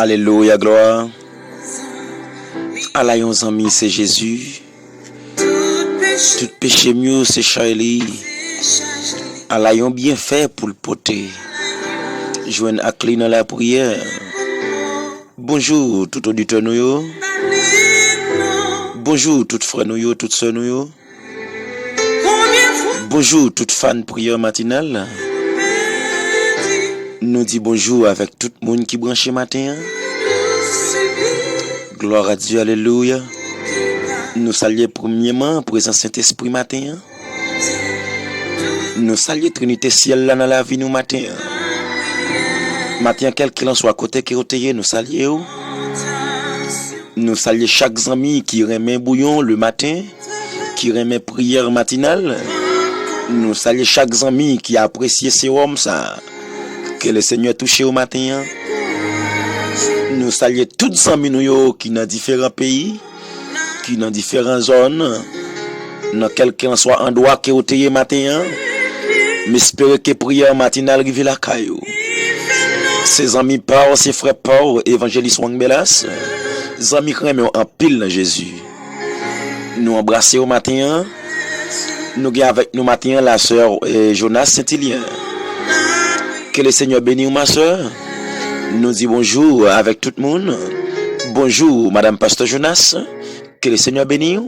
Alléluia, gloire. Allah, yon ami, c'est Jésus. Tout péché mieux, c'est Charlie. Allah, yon bien fait pour le poter. Joigne à clé dans la prière. Bonjour, tout auditeur nous yo. Bonjour, tout frère nous yo, toute sœur nous yo. Bonjour, toute fan prière matinale. Nous dit bonjour avec tout le monde qui branche matin. Gloire à Dieu, alléluia. Nous saluons premièrement présence Saint-Esprit matin. Nous saluons Trinité ciel là dans la vie nous matin. Matin quel qu'il en soit côté qui roté, nous saluons. Nous saluons chaque ami qui remet bouillon le matin, qui remet prière matinale. Nous saluons chaque ami qui apprécie ces hommes ça. Que le Seigneur touche au matin. Nous saluons tous les amis nous qui dans différents pays, qui dans différentes zones, dans quelqu'un soit endroit qui au matin. Mais espérons que prière matinale arrive la caillou. Ses amis parlent, ses frères parlent, évangéliste Wang Belas, les amis crèment en pile dans Jésus. Nous embrassons au matin. Nous avons avec nous matin la sœur Jonas Saint-Hilien. Que le Seigneur bénisse ma sœur. Nous dit bonjour avec tout le monde. Bonjour Madame Pasteur Jonas. Que le Seigneur bénisse.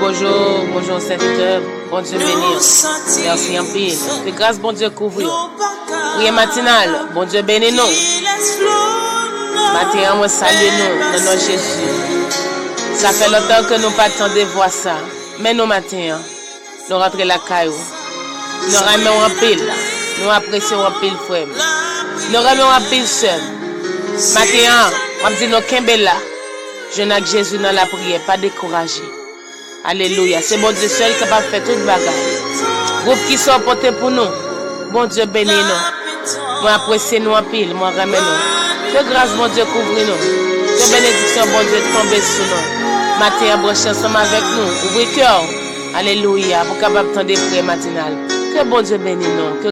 Bonjour Saint-Victor. Bon Dieu bénisse. Merci en pile. Que grâce bon Dieu couvre. Prière matinale. Bon Dieu bénisse nous. Matin on salue nous dans notre Jésus. Ça fait longtemps que nous pas attendons voir ça. Mais nous matin nous rentrons la caillou. Nous remettons en pile. Nous apprécions en pile frère. Nous remettons en pile seul. Matin, on dit nous Kembela. Je n'ai que Jésus dans la prière, pas découragé. Alléluia. C'est bon Dieu seul qui va faire toute bagarre. Groupe qui sont portés pour nous. Bon Dieu bénit nous. Moi apprécie nous en pile, moi remet nous. Que grâce bon Dieu couvre nous. Que bénédiction bon Dieu tombe sur nous. Matin, branche ensemble avec nous. Ouvrez cœur. Alléluia. Pour capable de prières matinales. Que bon Dieu bénisse nous.